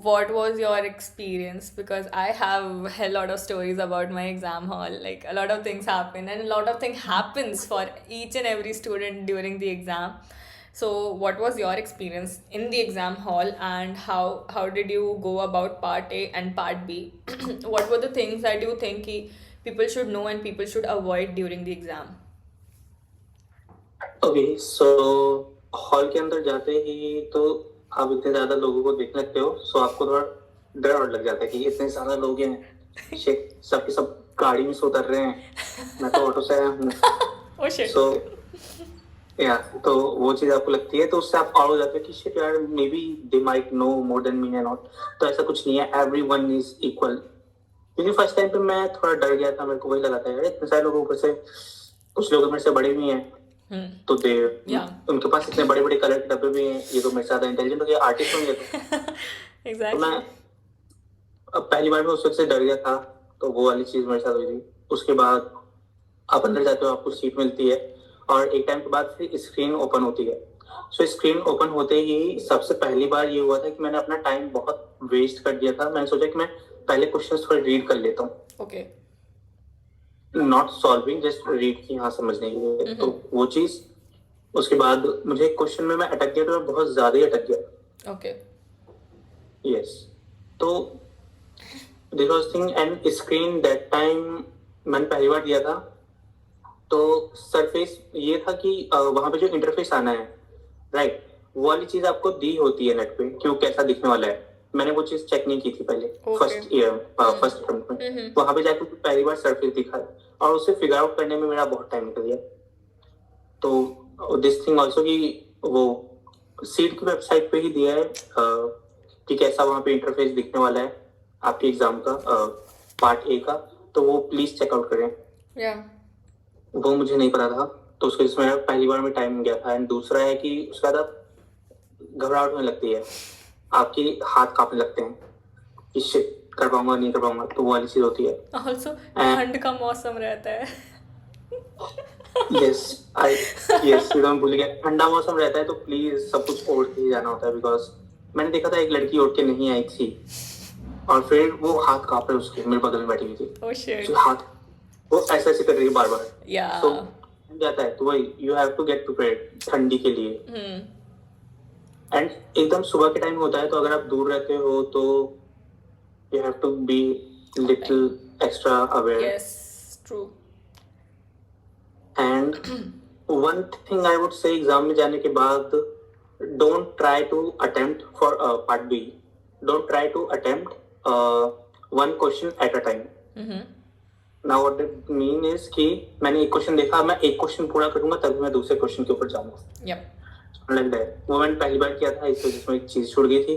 what was your experience? Because I have a lot of stories about my exam hall. Like a lot of things happen, and a lot of thing happens for each and every student during the exam. So, what was your experience in the exam hall, and how did you go about part A and part B? What were the things that you think people should know and people should avoid during the exam? Okay so hall के अंदर जाते ही तो आप इतने ज्यादा लोगों को देख लगते हो, सो आपको थोड़ा डर और लग जाता है कि इतने ज्यादा लोग हैं, शिट सबके सब गाड़ी में से उतर रहे हैं, मैं तो ऑटो से आया हूँ। Oh shit. सो या तो वो चीज आपको लगती है, तो उससे आप और हो जाते हो कि शिट यार may be they might know more than me and not. तो ऐसा कुछ नहीं है, एवरीवन इज इक्वल। क्योंकि फर्स्ट टाइम पे मैं थोड़ा डर गया था, मेरे को वही लगा था यार इतने सारे लोगों ऊपर से, कुछ लोग मेरे से बड़े भी हैं, तो दे उनके पास इतने बड़े बड़े कलर के डब्बे भी हैं, ये तो मेरे से ज्यादा इंटेलिजेंट हो गया, आर्टिस्ट होंगे। तो Exactly. मैं अब पहली बार में उस वक्त से डर गया था, तो वो वाली चीज मेरे साथ हुई थी। उसके बाद आप अंदर जाते हो, आपको सीट मिलती है, और एक टाइम के बाद फिर स्क्रीन ओपन होती है। सो स्क्रीन ओपन होते ही सबसे पहली बार ये हुआ था कि मैंने अपना टाइम बहुत वेस्ट कर दिया था। मैंने सोचा कि मैं पहले क्वेश्चंस थोड़े रीड कर लेता हूँ, Okay. Not solving, just read की हाँ समझने के लिए। तो वो चीज, उसके बाद मुझे एक क्वेश्चन में मैं अटक गया, तो मैं बहुत ज्यादा ही अटक गया। Okay. यस, तो this was thing and screen that time मैंने पहली बार दिया था, तो सरफेस ये था कि वहां पे जो इंटरफेस आना है, राइट, वो वाली चीज आपको दी होती है नेट पे, क्यों कैसा दिखने वाला है। मैंने वो चीज चेक नहीं की थी पहले, फर्स्ट ईयर फर्स्ट अटेम्प्ट में। वहां पे जाकर पहली बार सरफेस दिखा, और उसे फिगर आउट करने में मेरा बहुत टाइम निकल गया। तो दिस थिंग ऑल्सो कि वो सीट की वेबसाइट पे ही दिया है कि कैसा वहां पे इंटरफेस दिखने वाला है आपके एग्जाम का, पार्ट ए का, तो वो प्लीज चेकआउट करें। Yeah. वो मुझे नहीं पता था, तो उसके जिसमें मेरा पहली बार में टाइम गया था। एंड दूसरा है कि उसके बाद आप घबराहट होने लगती है, आपके हाथ कांपने लगते हैं कि शिट कर पाऊंगा नहीं कर पाऊंगा, तो वो वाली चीज होती है। Also, ठंड का मौसम रहता है. यस आई यस एकदम भूल गया, ठंडा मौसम रहता है तो प्लीज सब कुछ ओढ़ के ही जाना होता है। बिकॉज मैंने देखा था एक लड़की ओढ़ के नहीं आई थी, और फिर वो हाथ कांप रहे उसके, मेरे बगल में बैठी हुई थी। Oh shit. हाथ वो ऐसे ऐसे कर रही है बार बार। Yeah. तो जाता है, तो वही you have to get prepared ठंडी के लिए। एंड एकदम सुबह के टाइम होता है, तो अगर आप दूर रहते हो तो you have to be little extra aware. Yes, true. And one thing I would say exam में जाने के बाद, don't try to attempt for part B, don't try to attempt one question at a time. Now what that mean is कि मैंने एक question देखा, मैं एक क्वेश्चन पूरा करूंगा तभी मैं दूसरे क्वेश्चन के ऊपर जाऊंगा। Yep. लग रहा है वो मैंने पहली बार किया था, इस वजह से एक चीज छूट गई थी।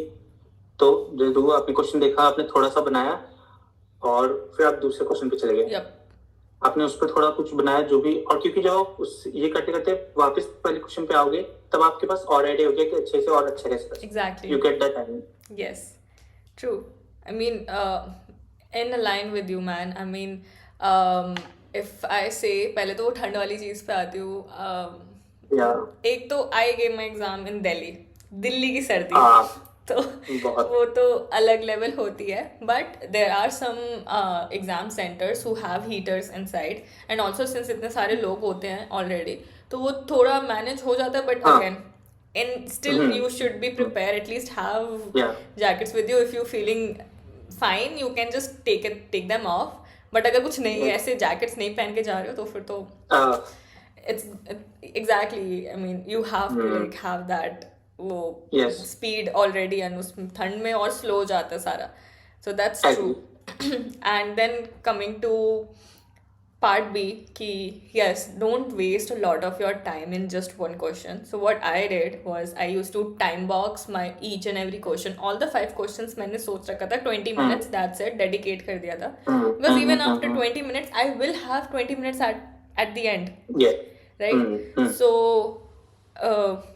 तो जो आपने क्वेश्चन देखा, आपने थोड़ा सा बनाया, और फिर आप दूसरे क्वेश्चन पे चले गए। Yep. आपने उस पर थोड़ा कुछ बनाया जो भी, और क्योंकि जब आप उस ये करते करते वापस पहले क्वेश्चन पे आओगे, तब आपके पास और आइडिया हो गया कि अच्छे से और अच्छा कैसे कर सकते। Exactly. You get that time. Yes, true. I mean, in line with you, man. I mean, if I say, पहले तो वो ठंड वाली चीज़ पे आती हूँ. या एक तो I gave my exam in Delhi, Delhi की सर्दी. हाँ तो बहुत वो तो अलग लेवल होती है. But there are some exam centres who have heaters inside, and also since इतने सारे लोग होते हैं ऑलरेडी, तो वो थोड़ा मैनेज हो जाता है. बट हाँ. Again, and still you should be prepared, at least have Yeah. jackets with you. If you feeling fine, you can just take them off. But अगर कुछ नहीं है, ऐसे jackets नहीं पहन के जा रहे हो, तो फिर तो it's exactly, I mean, you have to like have that वो Yes. speed already, and उस ठंड में और slow हो जाता है सारा. So that's true. And then coming to part B, ki yes, don't waste a lot of your time in just one question. So what I did was I used to time box my each and every question. All the 5 questions मैंने सोच रखा था 20 minutes, that's it, dedicate कर दिया था. Because even after 20 minutes, I will have 20 minutes at the end. Yeah. Right? So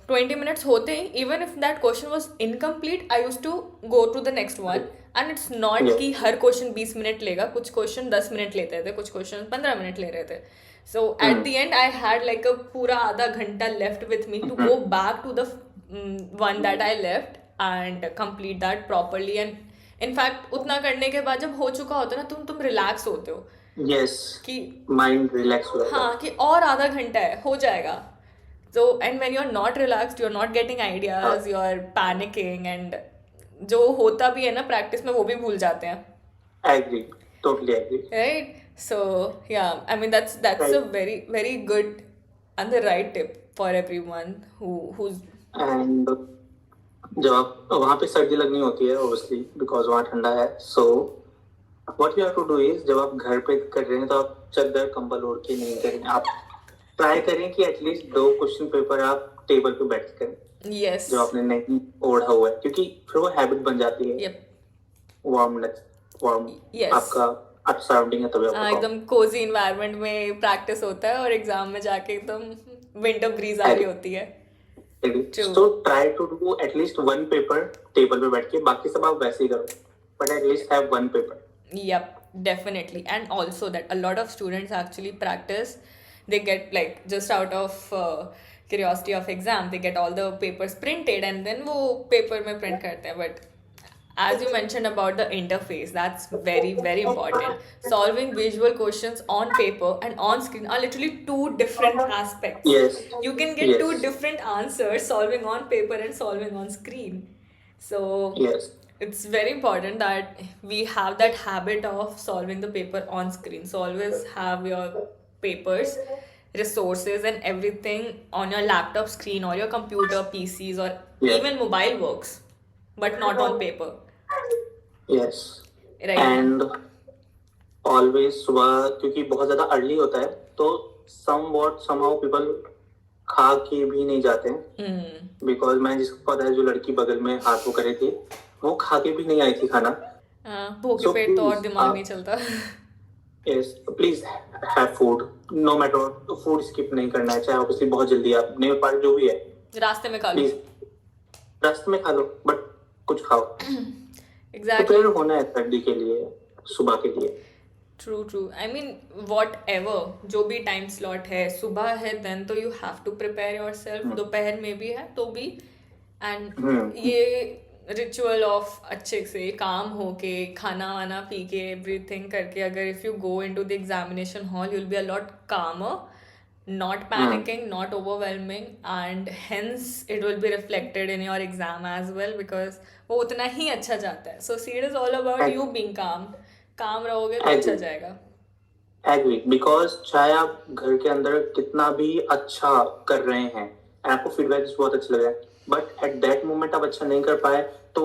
20 minutes होते ही, even if that question was incomplete, I used to go to the next one. And it's not Yeah. कि हर question 20 minute लेगा, कुछ question 10 minute लेते थे, कुछ question 15 minute ले रहे थे. So at the end, I had like a पूरा आधा घंटा left with me to go back to the one that I left, and complete that properly. And in fact उतना करने के बाद जब हो चुका होता है ना, तुम रिलैक्स होते हो यस, कि माइंड रिलैक्स हो जाता है. हाँ, कि और आधा घंटा है, हो जाएगा. So and when you're not relaxed, you're not getting हाँ, ideas, you're panicking, and जो होता भी है ना प्रैक्टिस में वो भी भूल जाते हैं. Agree, totally agree. Right? So yeah, I mean that's a right. very very good and the right tip for everyone who's and जब आप वहाँ पे सर्दी लगनी होती है ऑब्वियसली बिकॉज वहाँ ठंडा है, so what you have to do is जब आप घर पे कर रहे हैं तो आप चादर कंबल ओढ़ के नहीं करें. आप ट्राई करें कि एटलीस्ट 2 क्वेश्चन पेपर आप टेबल पे बैठ के करें yes, जो आपने नहीं ओढ़ा हुआ है, क्योंकि फिर वो हैबिट बन जाती है. yep, warm yes. आपका सराउंडिंग है तभी आपको एकदम कोजी इन्वायरमेंट में प्रैक्टिस होता है और एग्जाम में जाके एकदम विंटर ब्रीज आ रही होती है. True. So try to do at least 1 paper table पे बैठ के, बाकी सब आप वैसे ही करो, but at least have 1 paper. Yep, definitely. And also that a lot of students actually practice. They get like just out of curiosity of exam, they get all the papers printed and then वो paper में print करते हैं. But as you mentioned about the interface, that's very very important. Solving visual questions on paper and on screen are literally 2 different aspects. Yes. You can get Yes. 2 different answers solving on paper and solving on screen. So Yes. it's very important that we have that habit of solving the paper on screen. So always have your papers, resources and everything on your laptop screen or your computer, PCs or Yeah. even mobile works, but not on paper. Yes. Right. And always सुबह क्योंकि बहुत ज्यादा early होता है तो somehow people खा के भी नहीं जाते हैं, बिकॉज मैं जिसको पता है जो लड़की बगल में हाथ वो करे थी वो खा के भी नहीं आई थी खाना. भूखे So पेट तो और please, दिमाग नहीं चलता. Yes, please have food, no matter, food skip नहीं करना है, चाहे ऑब्वियसली बहुत जल्दी आप नहीं पार जो भी है रास्ते में खा लो. प्लीज रास्ते में खा लो बट कुछ खाओ. Exactly. प्रिपेयर होना है सर्दी के लिए, सुबह के लिए. True, true. I mean, whatever, जो भी टाइम स्लॉट है, सुबह है देन तो you have to prepare yourself. दोपहर में भी है तो भी. एंड ये रिचुअल ऑफ अच्छे से काम होके खाना वाना पी के एवरीथिंग करके अगर if you go into the examination hall you will be a lot कामर, not panicking, not overwhelming, and hence it will be reflected in your exam as well because वो उतना ही अच्छा जाता है. So see, it is all about you being calm रहोगे तो अच्छा जाएगा. एग्री, बिकॉज चाहे आप घर के अंदर कितना भी अच्छा कर रहे हैं, आपको फीडबैक बहुत अच्छा लग रहा है, बट एट दैट मोमेंट आप अच्छा नहीं कर पाए तो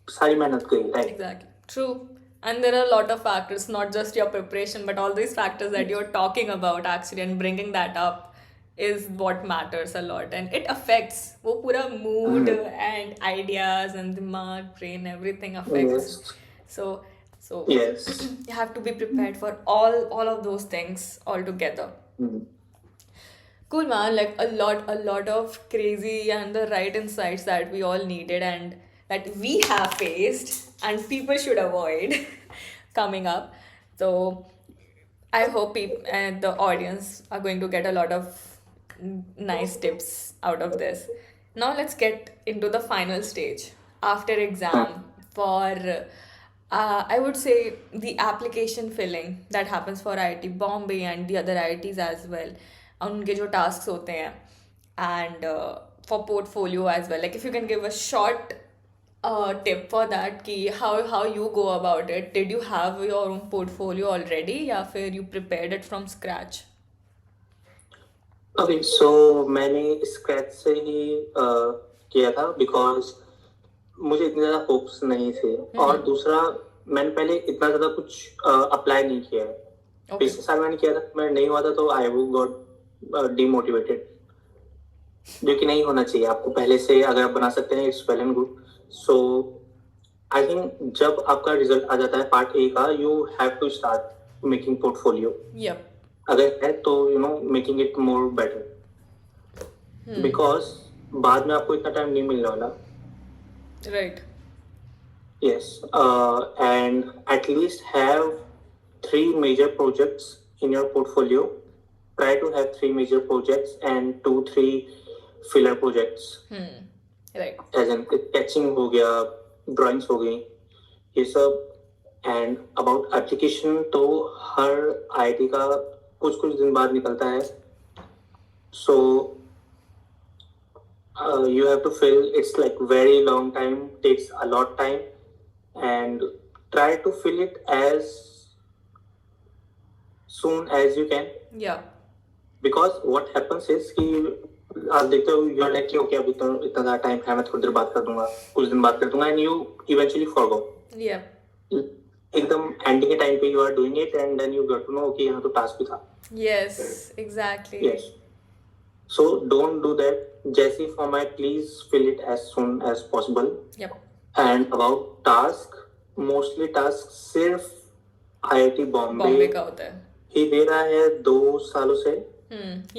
सारी मेहनत गई, right? Exactly. True. And there are a lot of factors, not just your preparation, but all these factors that you're talking about actually and bringing that up is what matters a lot. And it affects वो पूरा mood and ideas and दिमाग, brain, everything affects. Yes. So Yes. you have to be prepared for all of those things all together. Cool, man. Like a lot of crazy and the right insights that we all needed and that we have faced and people should avoid coming up. So I hope the audience are going to get a lot of nice tips out of this. Now let's get into the final stage after exam for I would say the application filling that happens for IIT Bombay and the other IITs as well. उनके जो tasks होते हैं and for portfolio as well. Like if you can give a short tip for that कि how you go about it. Did you have your own portfolio already या फिर you prepared it from scratch? Okay, so मैंने scratch से ही किया था because मुझे इतने ज्यादा होप्स नहीं थे, और दूसरा मैंने पहले इतना ज्यादा कुछ अप्लाई नहीं किया है. पिछले साल मैंने किया था, मैं नहीं हुआ था तो आई गॉट डिमोटिवेटेड, जो कि नहीं होना चाहिए. आपको पहले से अगर आप बना सकते हैं it's well and good. So I think जब आपका रिजल्ट आ जाता है पार्ट ए का, you have to start making portfolio. Yep. अगर है तो making it more better, because बाद में आपको इतना टाइम नहीं मिलने वाला. Right. Yes, and at least have 3 major projects in your portfolio. Try to have 3 major projects and 2-3 filler projects. Right. As an sketching हो गया, ड्राइंग्स हो गई, ये सब. एंड अबाउट एप्लीकेशन तो हर आईआईटी का कुछ कुछ दिन बाद निकलता है. सो you have to fill, it's like very long time, takes a lot time, and try to fill it as soon as you can, Yeah. because what happens is कि आप देखते हो यू आर लाइक ओके अभी तो इतना ज़्यादा time है, मैं थोड़ी देर बात कर दूंगा, कुछ दिन बात कर दूंगा, and you eventually forgot. Yeah. एकदम एंडिंग के टाइम पे you are doing it and then you get to know कि यहाँ तो टास्क भी था. Yes, exactly. Yes. So don't do that. Jesse, for my, please fill it as soon as possible. Yep. And about task, mostly task सिर्फ IIT Bombay Bombay का होता है. ही दे रहा है 2 सालों से,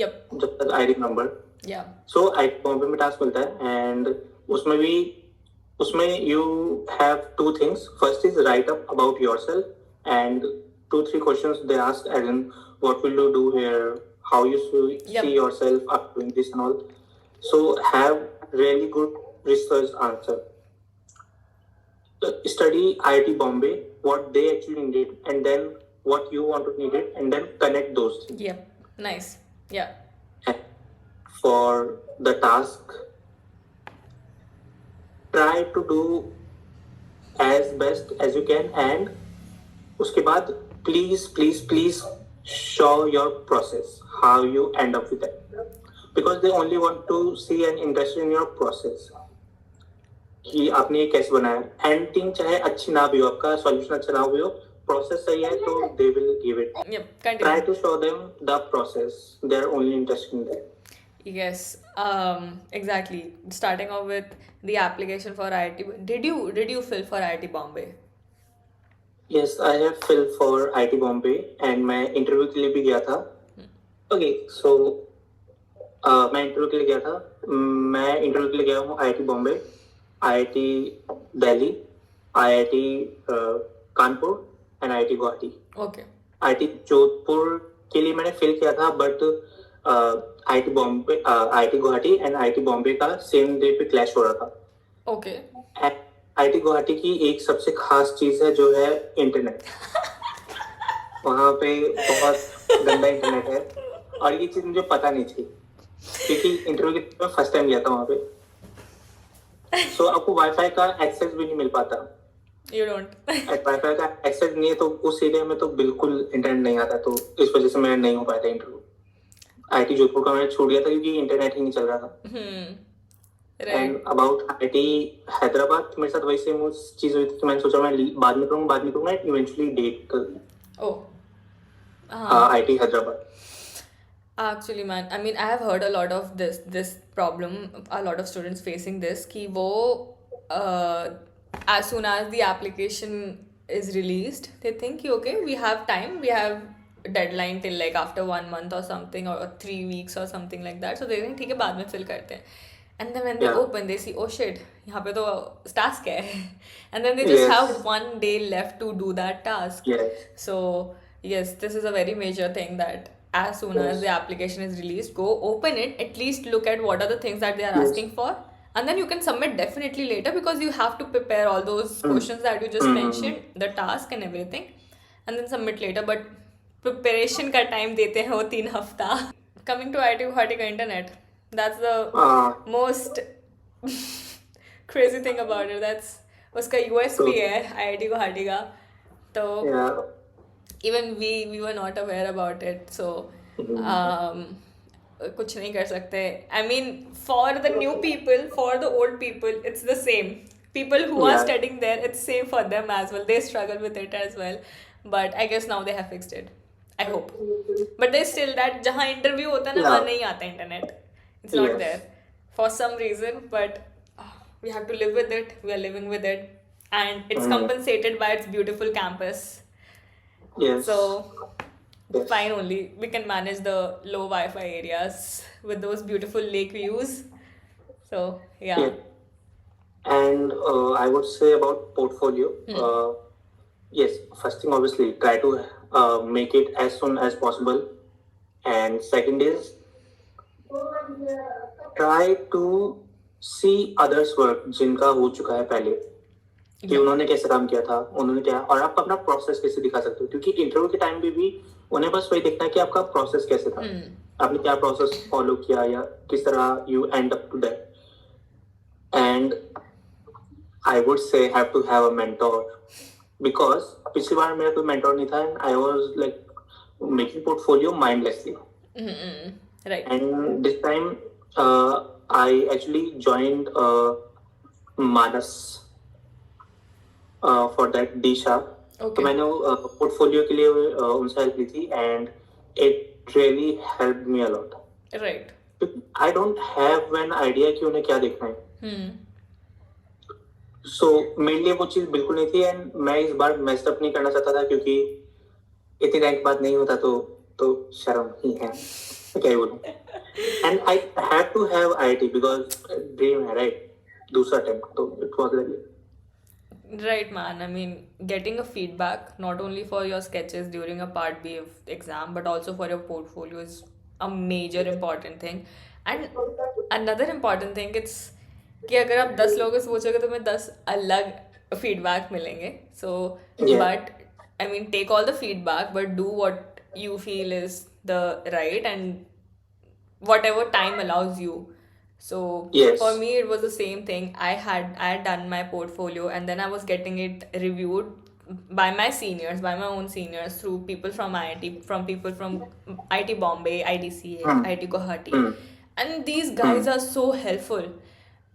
Yep. जब तक I remember. Yeah. So IIT Bombay में टास्क मिलता है, एंड उसमें you have 2 things. First is write up about yourself, and 2-3 questions they ask, as in what will you do here, how you Yep. see yourself after doing this and all. So have really good research answer. Study IIT Bombay, what they actually needed, and then what you want to need it, and then connect those things. Yep. Nice. Yeah. And for the task, try to do as best as you can, and उसके बाद please show your process, how you end up with it, because they only want to see an interest in your process कि आपने ये कैसे बनाया. Ending चाहे अच्छी ना भी हो, आपका सॉल्यूशन अच्छा ना भी हो, प्रोसेस सही है तो they will give it. Yep. Continue. Try to show them the process. They are only interested in that. Yes, exactly. Starting off with the application for IIT. Did you fill for IIT Bombay? Yes, I have filled for IIT Bombay, and मैं interview के लिए भी गया था. Okay, so मैं interview के लिए गया था. मैं इंटरव्यू के लिए गया हूँ IIT Bombay, IIT Delhi, IIT Kanpur and IIT Guwahati. Okay. IIT Jodhpur के लिए मैंने फिल किया था, but IIT Bombay, IIT Guwahati and IIT Bombay का सेम डे पे क्लैश हो रहा था. Okay. IIT गुवाहाटी की एक सबसे खास चीज है जो है इंटरनेट. वहाँ पे बहुत गंदा इंटरनेट है, और ये चीज मुझे पता नहीं थी क्योंकि इंटरव्यू के फर्स्ट टाइम गया था वहाँ पे. सो आपको वाईफाई का एक्सेस भी नहीं मिल पाता. You don't. वाईफाई का एक्सेस नहीं है तो उस एरिया में तो बिल्कुल इंटरनेट नहीं आता, तो इस वजह से मैं नहीं हो पाया था इंटरव्यू. IIT जोधपुर का मैंने छूट गया था क्योंकि इंटरनेट ही नहीं चल रहा था. Right. And about IIT Hyderabad, मेरे साथ वही सेम चीज हुई थी कि मैंने सोचा मैं बाद में करूँगा, इवेंचुअली डेट कर दी. Oh. IIT Hyderabad. Actually, man, I mean, I have heard a lot of this problem. A lot of students facing this. कि वो as soon as the application is released, they think okay, we have time, we have deadline till like after 1 month or something, or 3 weeks or something like that. So they think ठीक है बाद में fill करते हैं. And then when they Yeah. open, they see, oh shit, यहाँ पे तो task है. And then they just Yes. have 1 day left to do that task. Yes. So yes, this is a very major thing, that as soon as Yes. the application is released, go open it, at least look at what are the things that they are Yes. asking for, and then you can submit definitely later, because you have to prepare all those questions that you just mentioned, the task and everything, and then submit later. But preparation का time देते हैं वो 3 हफ्ता. Coming to IIT Guwahati का internet, that's the most crazy thing about it. That's उसका USP है IIT Guwahati का. तो Yeah. even we were not aware about it, so कुछ नहीं कर सकते. I mean, for the new people, for the old people, it's the same. People who are Yeah. studying there, it's same for them as well. They struggle with it as well, but I guess now they have fixed it. I hope. But there's still that जहाँ interview होता है ना, Yeah. वहाँ नहीं आता internet. It's not Yes. there for some reason, but we have to live with it. We are living with it, and it's compensated by its beautiful campus. Yes. So Yes. fine, only we can manage the low Wi-Fi areas with those beautiful lake views. So yeah. Yeah. And I would say about portfolio. Yes, first thing obviously try to make it as soon as possible. And second is try to see others work जिनका हो चुका है पहले, कि Yeah. उन्होंने कैसे काम किया था, उन्होंने क्या, और आप अपना प्रोसेस कैसे दिखा सकते हो, क्योंकि इंटरव्यू के टाइम भी उन्हें बस वही देखना है कि आपका प्रोसेस कैसे था, आपने क्या प्रोसेस फॉलो किया या किस तरह you end up to that. And I would say have to have a mentor, because पिछली बार मेरा कोई मेंटोर नहीं था and I was like making portfolio mindlessly. Right. And this time, I actually joined Manas for that Disha. तो Okay. मैंने portfolio के लिए उनसे हेल्प ली थी and it really help me a lot. Right. I don't have an idea कि उन्हें क्या देखना है. सो मेरे लिए वो चीज बिल्कुल नहीं थी एंड मैं इस बार मेस्ड अप नहीं करना चाहता था, क्योंकि इतनी रैंक बात नहीं होता तो शर्म ही है, क्या ही बोलूं. And I had to have IIT because dream है, राइट, दूसरा अटेम्प्ट, तो it was like. Right, man. I mean, getting a feedback not only for your sketches during a Part B of exam, but also for your portfolio is a major important thing. And another important thing, it's कि अगर आप 10 लोगों से पूछोगे तो मैं 10 अलग feedback मिलेंगे. So, Yeah. but I mean, take all the feedback, but do what you feel is the right and whatever time allows you. So Yes. for me, it was the same thing. I had done my portfolio, and then I was getting it reviewed by my seniors, by my own seniors, through people from IIT, from people from IIT Bombay, IDCA, IIT Guwahati, and these guys are so helpful.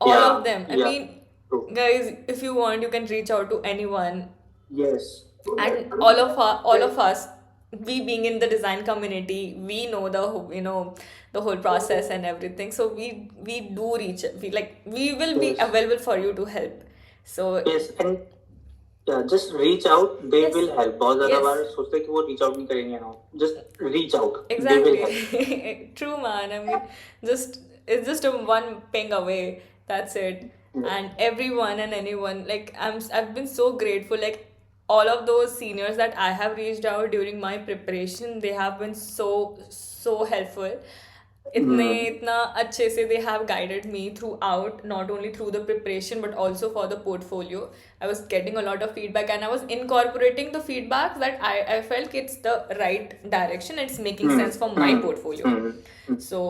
All Yeah, of them. I yeah. mean, True. guys, if you want, you can reach out to anyone, Yes. and all of us, we being in the design community, we know the whole process and everything, so we do reach, we will be Yes. available for you to help. So Yes, and yeah, just reach out, they Yes. will help. बहुत ज़्यादा Yes. बार सोचते हैं कि वो reach out नहीं करेंगे ना, just reach out, they will help. exactly. True, man. I mean, it's just a one ping away, that's it. And everyone and anyone, like, I've been so grateful, like all of those seniors that I have reached out during my preparation, they have been so helpful. इतना अच्छे से they have guided me throughout, not only through the preparation but also for the portfolio. I was getting a lot of feedback and I was incorporating the feedback that I felt it's the right direction, it's making sense for my portfolio. So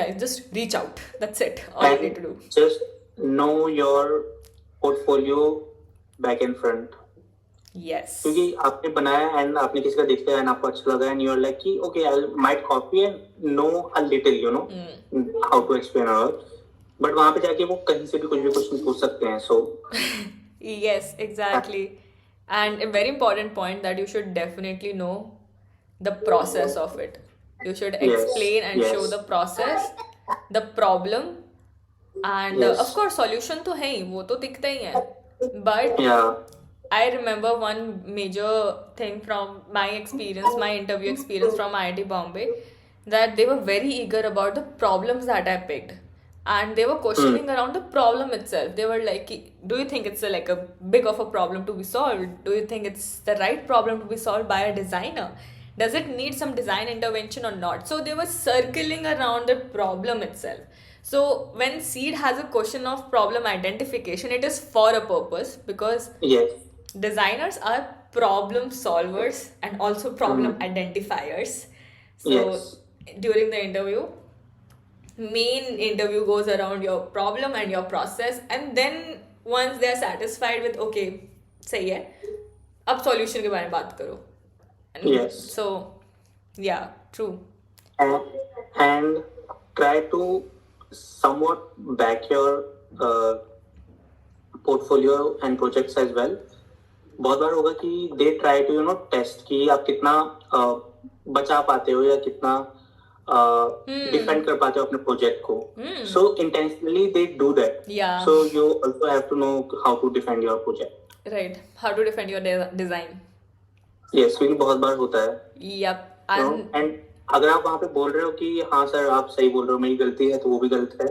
guys, just reach out, that's it, all you need to do. Just know your portfolio back and front. Yes. क्योंकि आपने बनाया and आपने किसी का देखा and आपको अच्छा लगा एंड यू आर लाइक कि okay I might copy and know a little you know how to explain all, but वहां पे जाके वो कहीं से भी कुछ नहीं पूछ सकते हैं. सो Yes, exactly. And a very important point, that you should definitely know the process of it. You should Yes, explain and yes. show the process, the problem, and Yes. of course solution तो है ही, वो तो दिखता ही है. But या I remember one major thing from my experience, my interview experience from IIT Bombay, that they were very eager about the problems that I picked. And they were questioning around the problem itself. They were like, do you think it's like a big of a problem to be solved? Do you think it's the right problem to be solved by a designer? Does it need some design intervention or not? So they were circling around the problem itself. So when Seed has a question of problem identification, it is for a purpose, because yes, designers are problem solvers and also problem identifiers. So Yes. during the interview, main interview goes around your problem and your process, and then once they are satisfied with okay, सही है, अब solution के बारे में बात करो. And Yes. So yeah, true. and try to somewhat back your portfolio and projects as well. बहुत बार होगा कि दे ट्राई टू टेस्ट कि आप कितना बचा पाते हो या कितना डिफेंड कर पाते हो अपने प्रोजेक्ट को. So intentionally they do that. Yeah. So you also have to know how to defend your project. Right. How to defend your design. Yes, क्योंकि बहुत बार होता है. Yep. And एंड अगर आप वहाँ पे बोल रहे हो कि हाँ सर आप सही बोल रहे हो, मेरी गलती है, तो वो भी गलत है.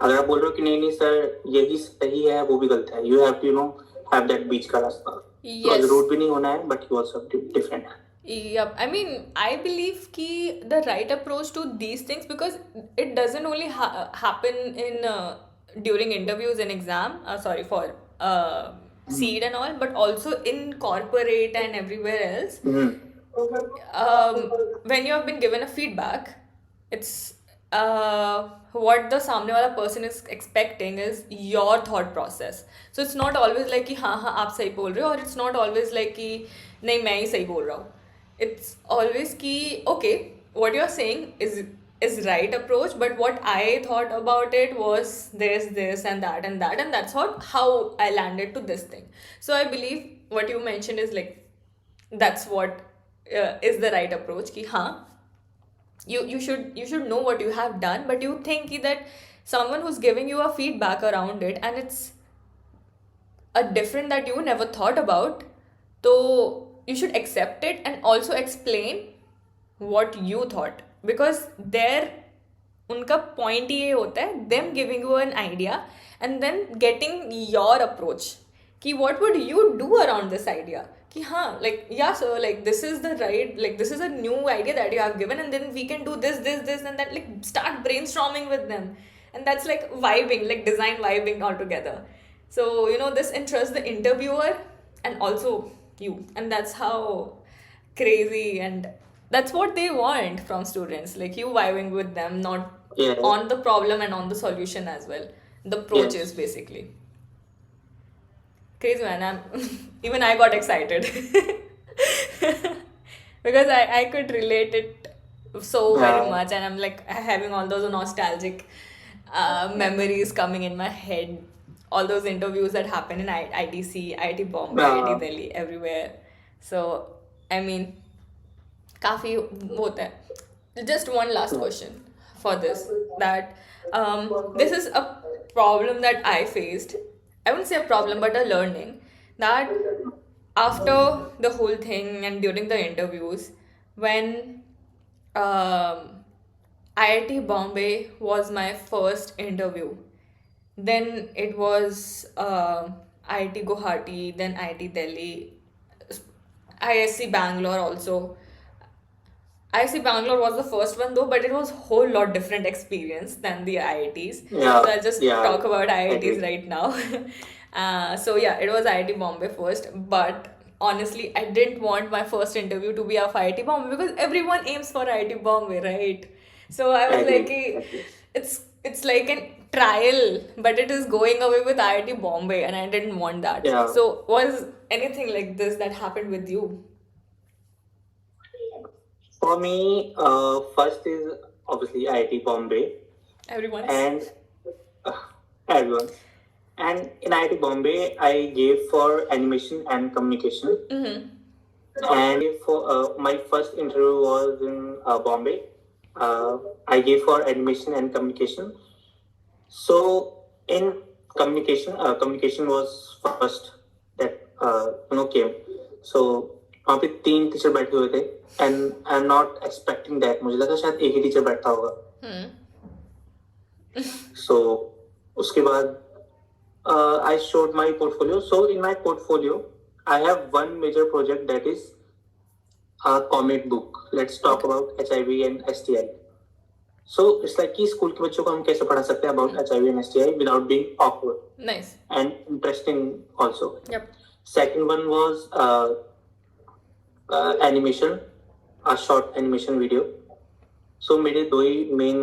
अगर आप बोल रहे हो कि नहीं सर यही सही है, वो भी गलत है. You have to have that बीच का रास्ता. Yes. रूट भी नहीं होना है, but you also different. Yep. I mean, I believe ki the right approach to these things, because it doesn't only happen in during interviews and exam. Sorry for seed and all, but also in corporate and everywhere else. When you have been given a feedback, it's what the सामने वाला person is expecting is your thought process. So it's not always like कि हाँ हाँ आप सही बोल रहे हो, और it's not always like कि नहीं मैं ही सही बोल रहा हूँ. It's always कि okay, what you're saying is right approach, but what I thought about it was this and that and that, and that's how I landed to this thing. So I believe what you mentioned is like that's what is the right approach कि हाँ you should know what you have done, but you think कि that someone who's giving you a feedback around it and it's a different that you never thought about, so you should accept it and also explain what you thought, because there उनका point ये होता है them giving you an idea and then getting your approach कि what would you do around this idea कि हाँ like yeah so like this is the right, like this is a new idea that you have given, and then we can do this and then like start brainstorming with them, and that's like vibing, like design vibing all together. So you know, this interests the interviewer and also you, and that's how crazy, and that's what they want from students, like you vibing with them, not Yeah. on the problem and on the solution as well. The approach Yes. is basically crazy, man. Even I got excited because I could relate it so very Yeah. much, and I'm like having all those nostalgic memories coming in my head. All those interviews that happen in ITC, IIT Bombay, Yeah. IIT Delhi, everywhere. So I mean, काफी होता है. Just one last question for this, that this is a problem that I faced. I wouldn't say a problem, but a learning, that after the whole thing and during the interviews, when IIT Bombay was my first interview, then it was IIT Guwahati, then IIT Delhi, ISC Bangalore also. ISC Bangalore was the first one though, but it was a whole lot different experience than the IITs. Yeah, So I'll just yeah, talk about IITs agree. right now. So yeah, it was IIT Bombay first, but honestly, I didn't want my first interview to be of IIT Bombay because everyone aims for IIT Bombay, right? So I was like, Agree. "Hey, it's like a trial, but it is going away with IIT Bombay, and I didn't want that." Yeah. So was anything like this that happened with you? For me, first is obviously IIT Bombay Everyone's. and everyone. And in IIT Bombay, I gave for animation and communication. And for my first interview was in Bombay. I gave for animation and communication. So in communication was first that came. So वहाँ पे 3 teacher बैठे हुए थे and I'm not expecting that. मुझे लगा शायद एक ही teacher बैठा होगा. So उसके बाद I showed my portfolio. So in my portfolio, I have one major project that is a comic book. Let's talk about HIV and STI. So it's like कि school के बच्चों को हम कैसे पढ़ा सकते हैं about HIV and STI without being awkward Nice. and interesting also. Yep. Second one was animation, a short animation video. So मेरे 2 ही main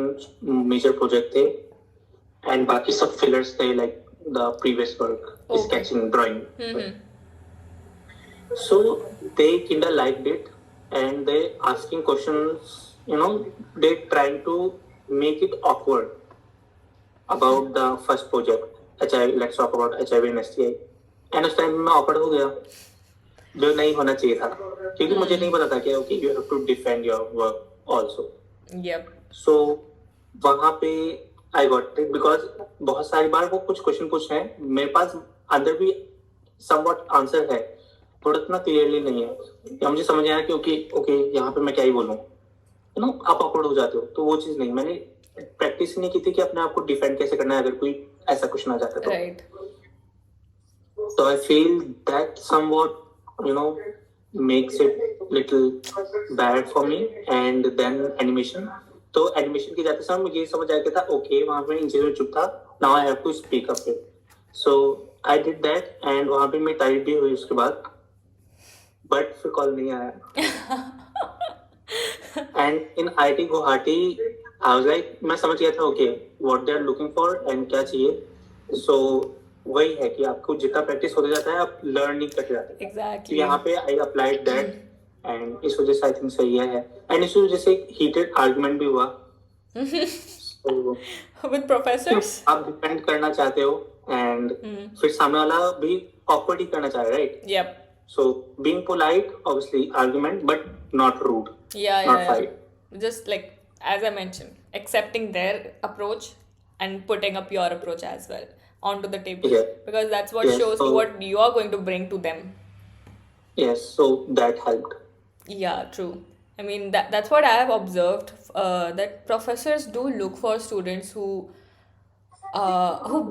major project थे and बाकी सब fillers थे like the previous work, Okay. sketching, drawing. So they kinda liked it and they asking questions, they trying to make it awkward about the first project. HIV, let's talk about HIV and STI. And उस time मैं awkward हो गया जो नहीं होना चाहिए था क्योंकि मुझे नहीं पता था कि okay, you have to defend your work also. Yep. So वहाँ पे I got it because बहुत सारी बार वो कुछ क्वेश्चन पूछ रहे हैं मेरे पास अंदर भी somewhat आंसर है थोड़ा इतना क्लियरली नहीं है या मुझे समझ आया कि ओके यहाँ पे मैं क्या ही बोलूँ आप awkward हो जाते हो तो वो चीज नहीं मैंने प्रैक्टिस नहीं की थी कि अपने आप को डिफेंड कैसे करना है अगर कोई ऐसा क्वेश्चन आ जाता है Right. तो I feel that somewhat makes it little bad for me. And then animation. तो एनिमेशन के जाते समय मुझे ये समझ आ गया था, ओके वहाँ पे इन चीज़ों में चुप था, now I have to speak up it. So I did that and वहाँ पे मेरी तारीफ भी हुई उसके बाद, बट फिर कॉल नहीं आया. And in IIT Guwahati I was like, मैं समझ गया था okay what they are looking for and क्या चाहिए. सो वही है कि आपको जितना प्रैक्टिस होता जाता है आप लर्निंग करते जाते हैं. तो Exactly. यहाँ पे आई अप्लाइड दैट एंड इस वजह से आई थिंक सही है. एंड इस वजह से हीटेड आर्गुमेंट भी हुआ. So, With professors? आप डिपेंड करना चाहते हो एंड फिर सामने वाला भी ऑकवर्ड ही करना चाह रहा है, right? Yep. So being polite, obviously argument, but not rude, Yeah, not yeah, fight. yeah. Just like, as I mentioned, accepting their approach and putting up your approach as well onto the table. Yeah. Because that's what Yes, shows so- what you are going to bring to them. Yes, so that helped. Yeah, true. I mean, that's what I have observed, that professors do look for students who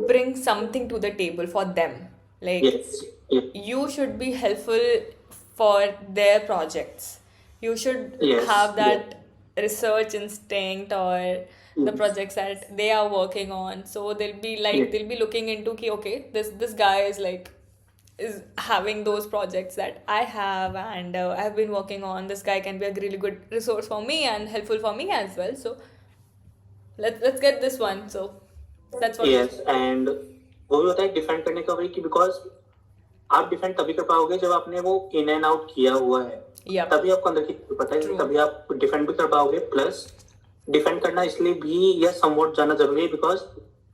bring something to the table for them. Like, Yes, yeah, you should be helpful for their projects. You should Yes, have that research instinct or the Yes. projects that they are working on. So they'll be like, Yeah. they'll be looking into ki, okay, this guy is having those projects that I have, and I've been working on. This guy can be a really good resource for me and helpful for me as well. So let's get this one. So that's what. yes, and वो भी होता है defend करने का वही कि because आप defend तभी कर पाओगे जब आपने वो इन एंड आउट किया हुआ है. Yep. तभी आपको अंदर की पता है, True. तभी आप डिफेंड भी कर पाओगे. प्लस डिफेंड करना इसलिए भी या समवॉट जाना जरूरी है बिकॉज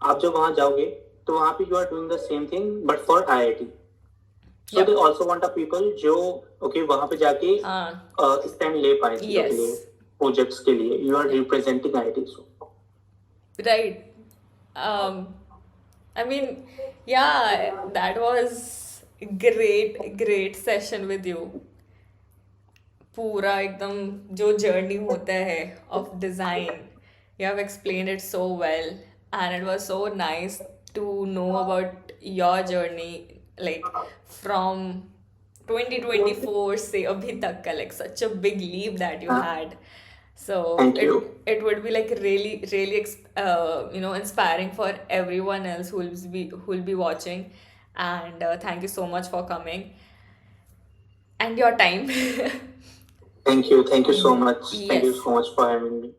आप जब वहां जाओगे तो वहां पे you are doing the same thing but for IIT. So Yep. They also want a people जो ओके वहां पे जाके हाँ. स्टैंड ले पाए चीजों के लिए, Yes. प्रोजेक्ट्स के लिए. You are representing IIT. So Right. I mean, yeah, that was great session with you. पूरा एकदम जो जर्नी होता है of design, you have explained it so well, and it was so nice to know about your journey, like from 2024 से अभी तक का, like such a big leap that you had. So Thank you. it would be like really inspiring for everyone else who will be watching, and thank you so much for coming and your time. Thank you so much. Thank you Yes. so much for having me.